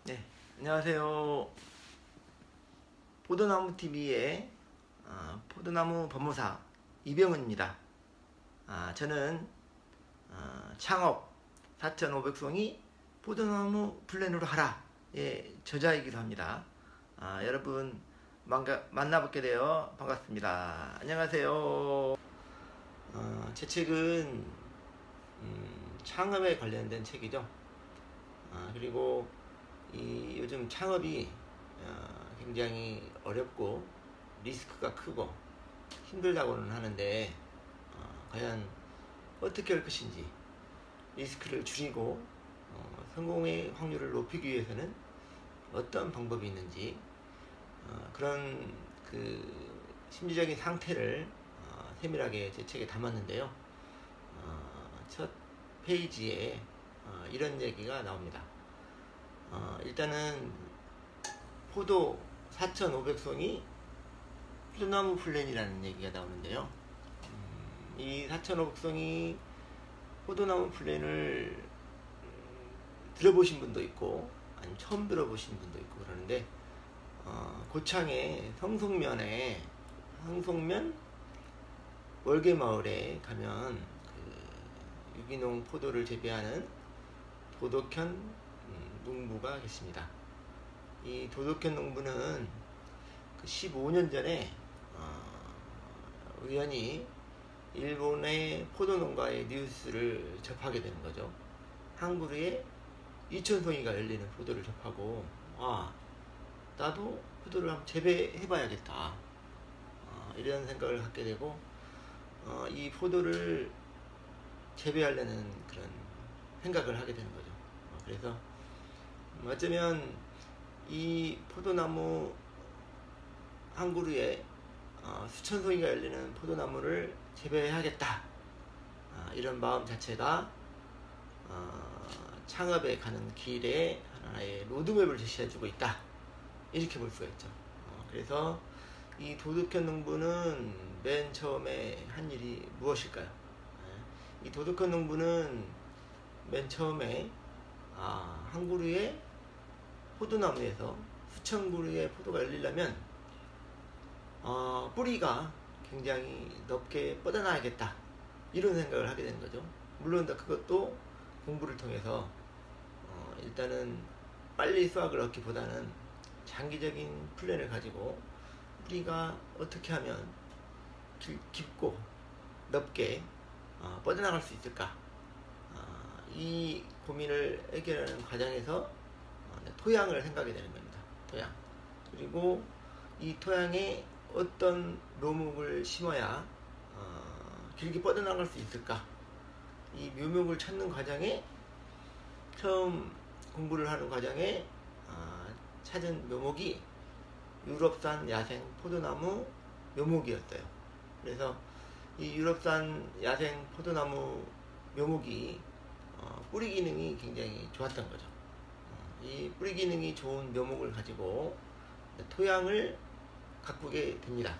네, 안녕하세요. 포도나무TV의 포도나무 법무사 이병은입니다. 저는 창업 4,500송이 포도나무 플랜으로 하라의 저자이기도 합니다. 여러분 만나뵙게 되어 반갑습니다. 안녕하세요. 제 책은 창업에 관련된 책이죠. 그리고 요즘 창업이 굉장히 어렵고 리스크가 크고 힘들다고는 하는데 과연 어떻게 할 것인지, 리스크를 줄이고 성공의 확률을 높이기 위해서는 어떤 방법이 있는지, 그런 심리적인 상태를 세밀하게 제 책에 담았는데요. 첫 페이지에 이런 얘기가 나옵니다. 일단은 포도 4,500송이 포도나무 플랜이라는 얘기가 나오는데요. 이 4,500송이 포도나무 플랜을 들어보신 분도 있고 아니면 처음 들어보신 분도 있고 그러는데, 고창의 성송면 월계마을에 가면 유기농 포도를 재배하는 도덕현 농부가 계십니다. 이 도덕현 농부는 15년 전에 우연히 일본의 포도농가의 뉴스를 접하게 되는 거죠. 항구리에 2,000송이가 열리는 포도를 접하고, 나도 포도를 한번 재배해봐야겠다, 이런 생각을 갖게 되고, 이 포도를 재배하려는 그런 생각을 하게 되는 거죠. 그래서 어쩌면 이 포도나무 한 그루에 수천 송이가 열리는 포도나무를 재배해야겠다, 이런 마음 자체가 창업에 가는 길에 하나의 로드맵을 제시해주고 있다, 이렇게 볼 수가 있죠. 그래서 이 도덕현 농부는 맨 처음에 한 일이 무엇일까요? 이 도덕현 농부는 맨 처음에 한 그루의 포도나무에서 수천 그루의 포도가 열리려면 뿌리가 굉장히 넓게 뻗어나야겠다, 이런 생각을 하게 되는 거죠. 물론 그것도 공부를 통해서 일단은 빨리 수확을 얻기보다는 장기적인 플랜을 가지고 뿌리가 어떻게 하면 깊고 넓게 뻗어나갈 수 있을까, 이 고민을 해결하는 과정에서 토양을 생각하게 되는 겁니다. 토양. 그리고 이 토양에 어떤 묘목을 심어야 길게 뻗어나갈 수 있을까, 이 묘목을 찾는 과정에, 처음 공부를 하는 과정에 찾은 묘목이 유럽산 야생 포도나무 묘목이었어요. 그래서 이 유럽산 야생 포도나무 묘목이 뿌리 기능이 굉장히 좋았던 거죠. 이 뿌리 기능이 좋은 묘목을 가지고 토양을 가꾸게 됩니다.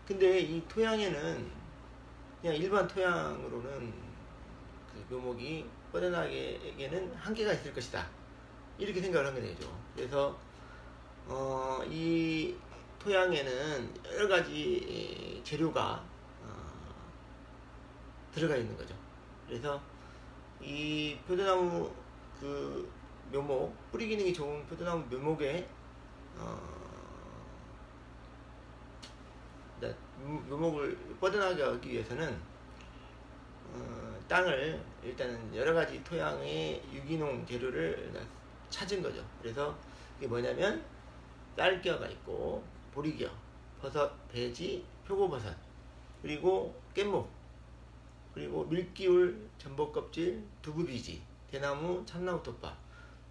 근데 이 토양에는 그냥 일반 토양으로는 그 묘목이 뻗어나가기에는 한계가 있을 것이다, 이렇게 생각을 하게 되죠. 그래서 이 토양에는 여러 가지 재료가 들어가 있는 거죠. 그래서 이 포도나무 묘목, 뿌리 기능이 좋은 포도나무 묘목에 묘목을 뻗어나가게 하기 위해서는 땅을 일단은 여러 가지 토양의 유기농 재료를 찾은 거죠. 그래서 이게 뭐냐면 쌀겨가 있고 보리겨, 버섯, 배지, 표고버섯, 그리고 깻목, 그리고 밀기울, 전복껍질, 두부비지, 대나무, 참나무 톱밥,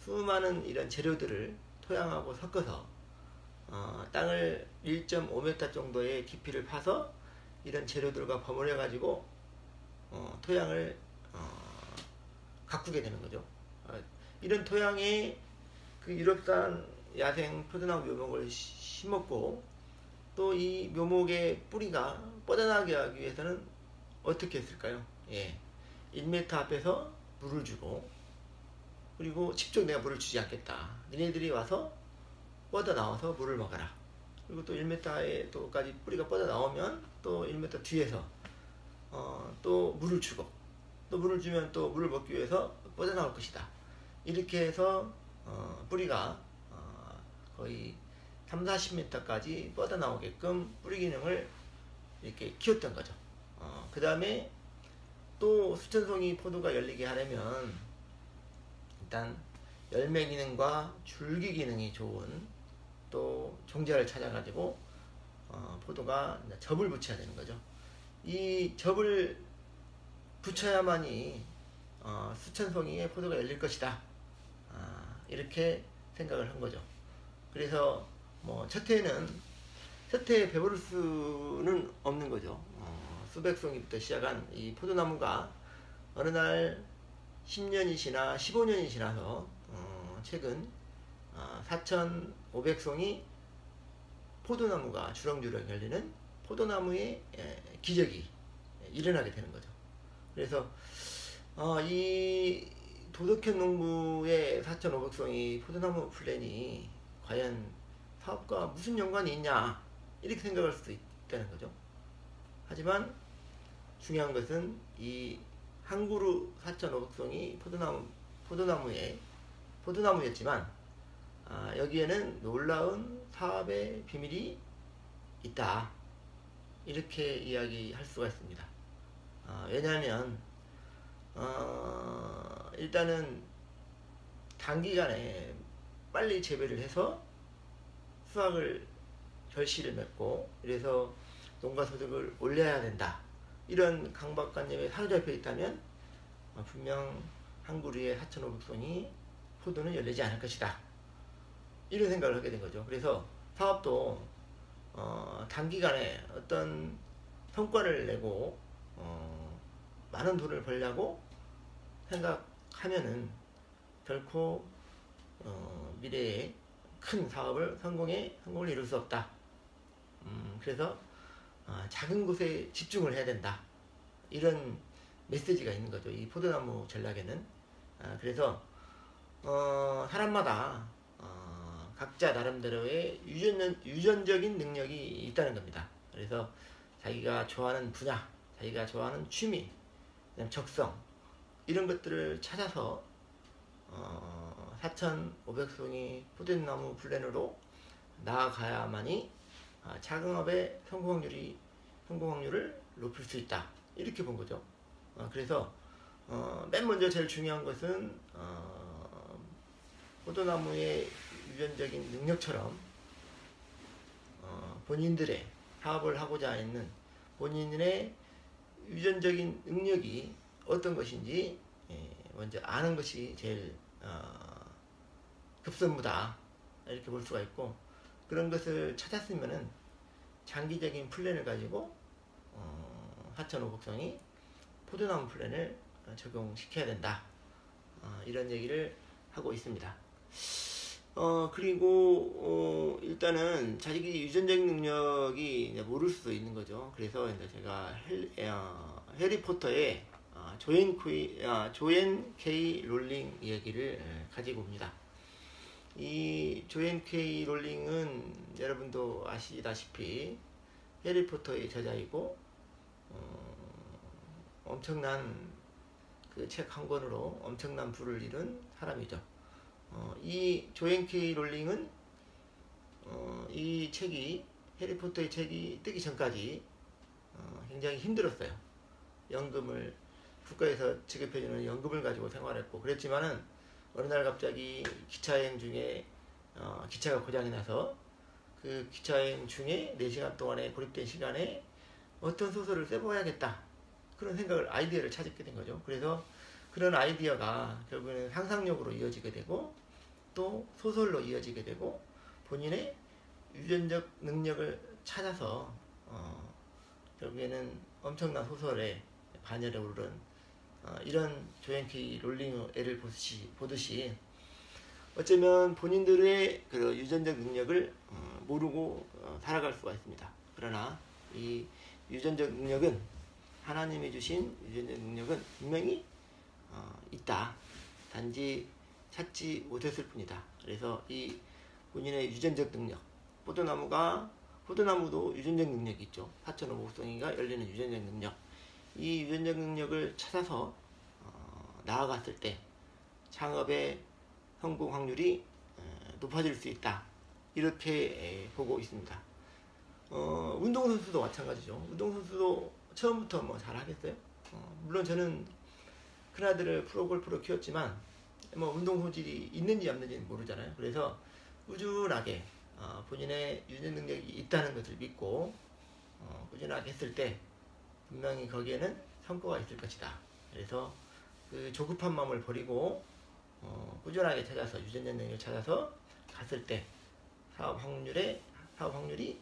수많은 이런 재료들을 토양하고 섞어서 땅을 1.5m 정도의 깊이를 파서 이런 재료들과 버무려 가지고 토양을 가꾸게 되는 거죠. 이런 토양에 그 유럽산 야생 포도나무 묘목을 심었고, 또 이 묘목의 뿌리가 뻗어나게 하기 위해서는 어떻게 했을까요? 1m 앞에서 물을 주고, 그리고 직접 내가 물을 주지 않겠다. 니네들이 와서 뻗어 나와서 물을 먹어라. 그리고 또 1m에 또까지 뿌리가 뻗어 나오면 또 1m 뒤에서 또 물을 주고, 또 물을 주면 또 물을 먹기 위해서 뻗어 나올 것이다. 이렇게 해서 뿌리가 거의 30-40m까지 뻗어 나오게끔 뿌리 기능을 이렇게 키웠던 거죠. 그 다음에 또 수천송이 포도가 열리게 하려면 일단 열매 기능과 줄기 기능이 좋은 또 종자를 찾아가지고 포도가 접을 붙여야 되는 거죠. 이 접을 붙여야만이 수천송이의 포도가 열릴 것이다. 이렇게 생각을 한 거죠. 그래서 뭐 첫 해에 배부를 수는 없는 거죠. 수백 송이부터 시작한 이 포도나무가 어느 날 10년이 지나 15년이 지나서 최근 4,500송이 포도나무가 주렁주렁 열리는 포도나무의 기적이 일어나게 되는 거죠. 그래서 이 도덕현 농부의 4,500송이 포도나무 플랜이 과연 사업과 무슨 연관이 있냐 이렇게 생각할 수도 있다는 거죠. 하지만 중요한 것은 이 한 그루 4,500송이 포도나무였지만 여기에는 놀라운 사업의 비밀이 있다. 이렇게 이야기할 수가 있습니다. 왜냐하면 일단은 단기간에 빨리 재배를 해서 수확을 결실을 맺고 이래서 농가소득을 올려야 된다. 이런 강박관념에 사로잡혀 있다면 분명 한 그루에 4,500송이 포도는 열리지 않을 것이다. 이런 생각을 하게 된 거죠. 그래서 사업도 단기간에 어떤 성과를 내고 많은 돈을 벌려고 생각하면은 결코 미래에 큰 사업을 성공을 이룰 수 없다. 그래서 작은 곳에 집중을 해야 된다. 이런 메시지가 있는 거죠. 이 포도나무 전략에는. 그래서 사람마다 각자 나름대로의 유전적인 능력이 있다는 겁니다. 그래서 자기가 좋아하는 분야, 자기가 좋아하는 취미, 그다음 적성 이런 것들을 찾아서 4,500송이 포도나무 플랜으로 나아가야만이 자영업의 성공 확률을 높일 수 있다. 이렇게 본 거죠. 그래서 맨 먼저 제일 중요한 것은 포도나무의 유전적인 능력처럼 본인들의 사업을 하고자 있는 본인의 유전적인 능력이 어떤 것인지 먼저 아는 것이 제일 급선무다. 이렇게 볼 수가 있고, 그런 것을 찾았으면은 장기적인 플랜을 가지고 4,500송이 포도나무 플랜을 적용시켜야 된다. 이런 얘기를 하고 있습니다. 그리고 일단은 자기 유전적 능력이 이제 모를 수도 있는 거죠. 그래서 이제 제가 해리포터의 조앤 K 롤링 얘기를 가지고 옵니다. 이 조앤 K 롤링은 여러분도 아시다시피 해리포터의 저자이고 엄청난 그 책 한 권으로 엄청난 부를 이룬 사람이죠. 이 조앤 K 롤링은 이 책이 해리포터의 책이 뜨기 전까지 굉장히 힘들었어요. 연금을 국가에서 지급해주는 연금을 가지고 생활했고 그랬지만은 어느 날 갑자기 기차여행 중에 기차가 고장이 나서 그 기차여행 중에 4시간 동안에 고립된 시간에 어떤 소설을 써봐야겠다. 그런 아이디어를 찾게 된 거죠. 그래서 그런 아이디어가 결국에는 상상력으로 이어지게 되고 또 소설로 이어지게 되고 본인의 유전적 능력을 찾아서 결국에는 엄청난 소설에 반열에 오르는 이런 조앤 K 롤링의 애를 보듯이 어쩌면 본인들의 그 유전적 능력을 모르고 살아갈 수가 있습니다. 그러나 이 유전적 능력은 하나님이 주신 유전적 능력은 분명히 있다. 단지 찾지 못했을 뿐이다. 그래서 이 본인의 유전적 능력, 포도나무도 유전적 능력이 있죠. 사천호 목성이가 열리는 유전적 능력, 이 유전적 능력을 찾아서 나아갔을 때 창업의 성공 확률이 높아질 수 있다. 이렇게 보고 있습니다. 운동선수도 마찬가지죠. 운동선수도 처음부터 뭐 잘하겠어요? 물론 저는 큰아들을 프로골프로 키웠지만 뭐 운동 소질이 있는지 없는지는 모르잖아요. 그래서 꾸준하게 본인의 유전 능력이 있다는 것을 믿고 꾸준하게 했을 때 분명히 거기에는 성과가 있을 것이다. 그래서 그 조급한 마음을 버리고 꾸준하게 찾아서 유전적 능력을 찾아서 갔을 때 사업 확률이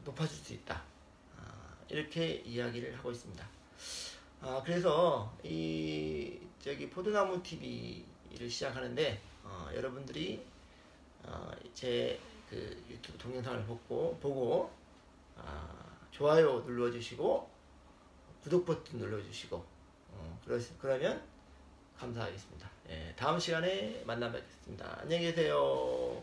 높아질 수 있다. 이렇게 이야기를 하고 있습니다. 그래서 포도나무 TV를 시작하는데 여러분들이 제 그 유튜브 동영상을 보고 좋아요 눌러주시고 구독 버튼 눌러주시고 그러면 감사하겠습니다. 다음 시간에 만나 뵙겠습니다. 안녕히 계세요.